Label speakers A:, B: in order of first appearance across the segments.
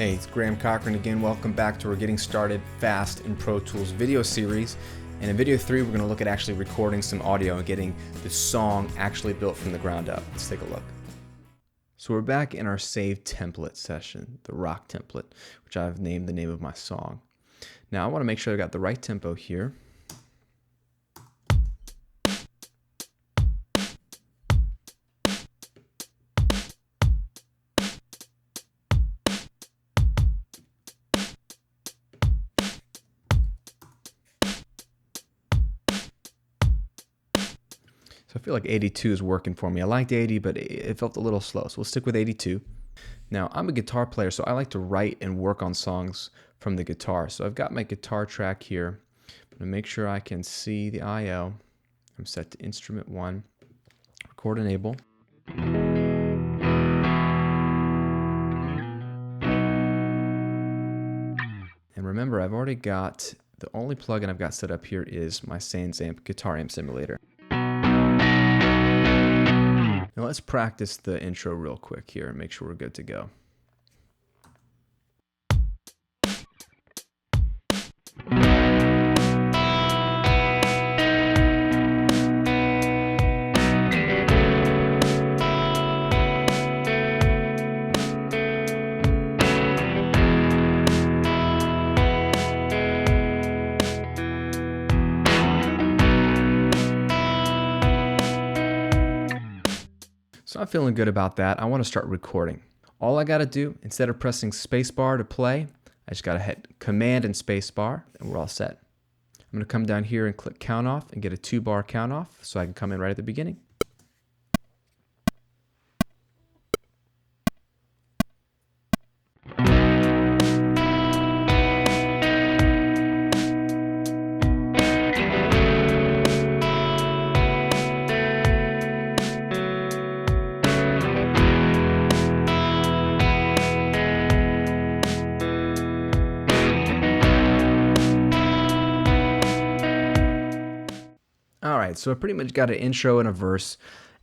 A: Hey, it's Graham Cochran again. Welcome back to our Getting Started Fast in Pro Tools video series. And in video 3, we're going to look at actually recording some audio and getting the song actually built from the ground up. Let's take a look. So we're back in our save template session, the rock template, which I've named the name of my song. Now I want to make sure I got the right tempo here. So I feel like 82 is working for me. I liked 80, but it felt a little slow, so we'll stick with 82. Now, I'm a guitar player, so I like to write and work on songs from the guitar. So I've got my guitar track here. I'm going to make sure I can see the I/O. I'm set to instrument 1, record enable. And remember, I've already got, the only plugin I've got set up here is my SansAmp guitar amp simulator. Now let's practice the intro real quick here and make sure we're good to go. So I'm feeling good about that. I want to start recording. All I got to do, instead of pressing spacebar to play, I just got to hit Command and spacebar, and we're all set. I'm going to come down here and click count off and get a 2-bar count off so I can come in right at the beginning. Alright, so I pretty much got an intro and a verse.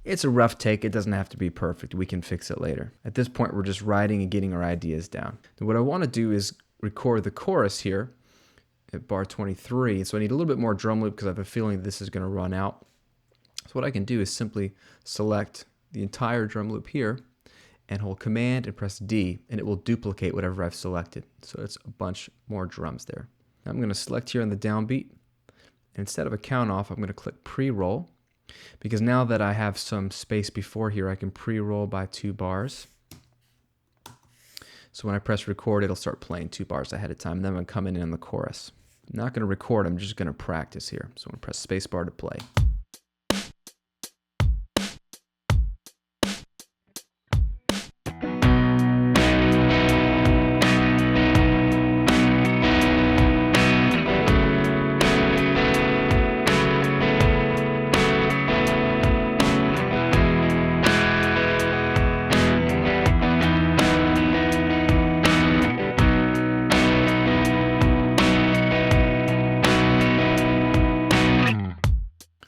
A: It's a rough take. It doesn't have to be perfect. We can fix it later. At this point, we're just writing and getting our ideas down. And what I want to do is record the chorus here at bar 23. So I need a little bit more drum loop because I have a feeling this is going to run out. So what I can do is simply select the entire drum loop here and hold Command and press D, and it will duplicate whatever I've selected. So it's a bunch more drums there. Now I'm going to select here on the downbeat. Instead of a count off, I'm going to click pre-roll, because now that I have some space before here, I can pre-roll by 2 bars. So when I press record, it'll start playing 2 bars ahead of time. And then I'm going to come in on the chorus. I'm not going to record, I'm just going to practice here. So I'm going to press spacebar to play.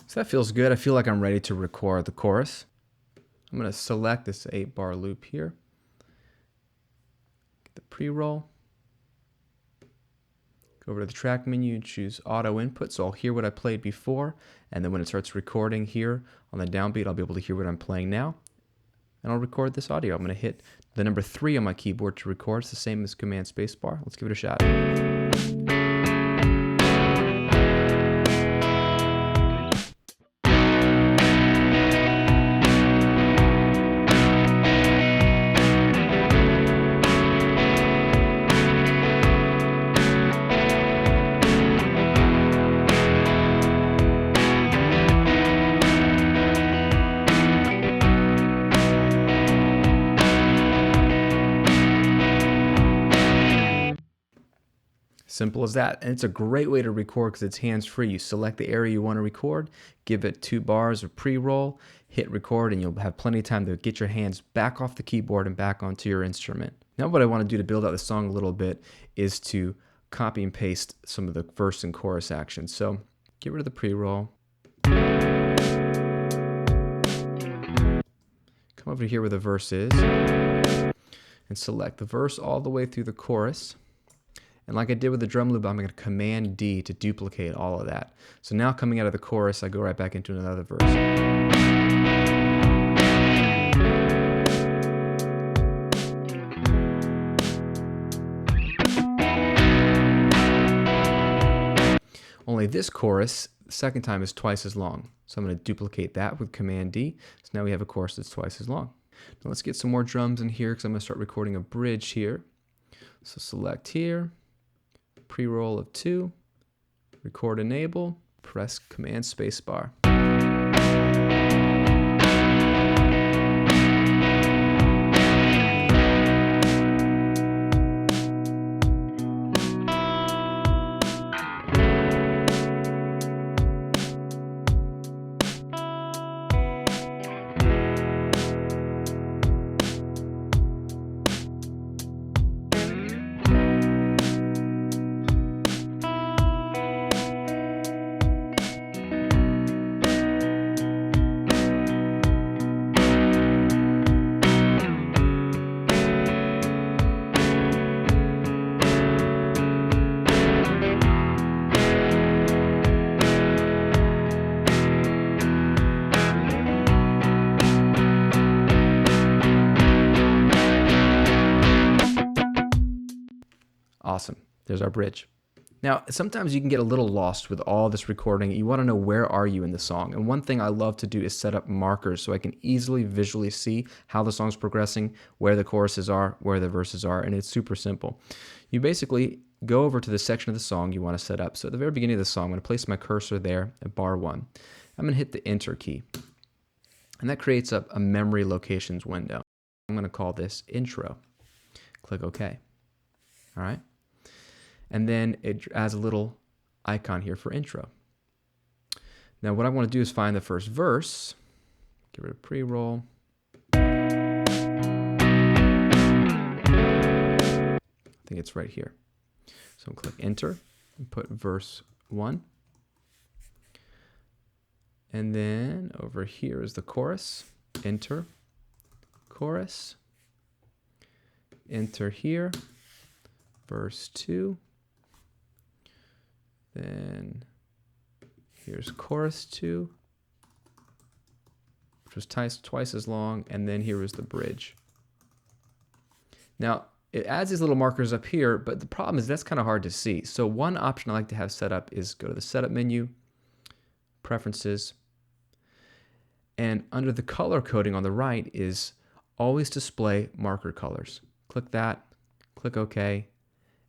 A: So that feels good. I feel like I'm ready to record the chorus. I'm going to select this 8-bar loop here. Get the pre-roll. Go over to the track menu and choose auto input, so I'll hear what I played before, and then when it starts recording here on the downbeat, I'll be able to hear what I'm playing now, and I'll record this audio. I'm going to hit the number 3 on my keyboard to record. It's the same as Command spacebar. Let's give it a shot. Simple as that. And it's a great way to record because it's hands-free. You select the area you want to record, give it 2 bars of pre-roll, hit record, and you'll have plenty of time to get your hands back off the keyboard and back onto your instrument. Now what I want to do to build out the song a little bit is to copy and paste some of the verse and chorus actions. So get rid of the pre-roll. Come over here where the verse is. and select the verse all the way through the chorus. And like I did with the drum loop, I'm going to Command D to duplicate all of that. So now coming out of the chorus, I go right back into another verse. Only this chorus, the second time, is twice as long. So I'm going to duplicate that with Command D. So now we have a chorus that's twice as long. Now let's get some more drums in here because I'm going to start recording a bridge here. So select here, pre-roll of 2, record enable, press Command Spacebar. Awesome. There's our bridge. Now, sometimes you can get a little lost with all this recording. You want to know where are you in the song. And one thing I love to do is set up markers so I can easily visually see how the song's progressing, where the choruses are, where the verses are, and it's super simple. You basically go over to the section of the song you want to set up. So at the very beginning of the song, I'm going to place my cursor there at bar 1. I'm going to hit the Enter key. And that creates a memory locations window. I'm going to call this Intro. Click OK. All right. And then it adds a little icon here for intro. Now what I want to do is find the first verse, get rid of pre-roll. I think it's right here. So I'll click enter and put verse 1. And then over here is the chorus, enter, chorus, enter here, verse 2. Then here's chorus 2, which was twice as long, and then here was the bridge. Now, it adds these little markers up here, but the problem is that's kind of hard to see. So one option I like to have set up is go to the Setup menu, Preferences, and under the color coding on the right is Always Display Marker Colors. Click that, click OK.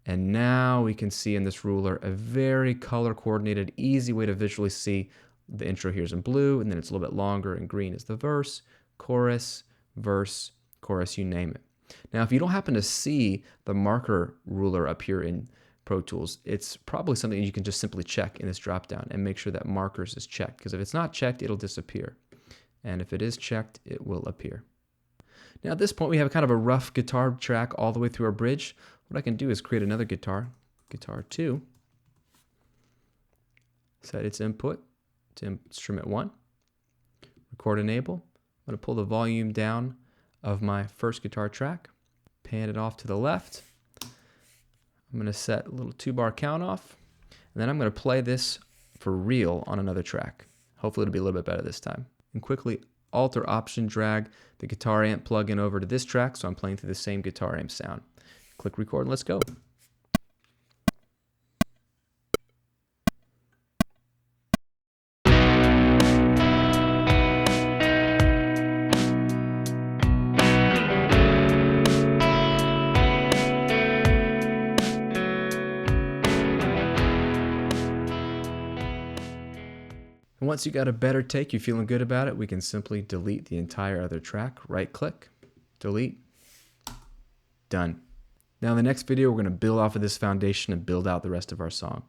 A: And now we can see in this ruler a very color coordinated, easy way to visually see the intro here is in blue, and then it's a little bit longer, and green is the verse, chorus, you name it. Now, if you don't happen to see the marker ruler up here in Pro Tools, it's probably something you can just simply check in this dropdown and make sure that markers is checked, because if it's not checked, it'll disappear. And if it is checked, it will appear. Now at this point, we have kind of a rough guitar track all the way through our bridge. What I can do is create another guitar, guitar 2, set its input to instrument 1, record enable. I'm going to pull the volume down of my first guitar track, pan it off to the left. I'm going to set a little 2-bar count off, and then I'm going to play this for real on another track. Hopefully it'll be a little bit better this time. And quickly Alt or Option drag the guitar amp plugin over to this track, so I'm playing through the same guitar amp sound. Click record and let's go. And once you got a better take, you're feeling good about it, we can simply delete the entire other track. Right click, delete, done. Now in the next video, we're going to build off of this foundation and build out the rest of our song.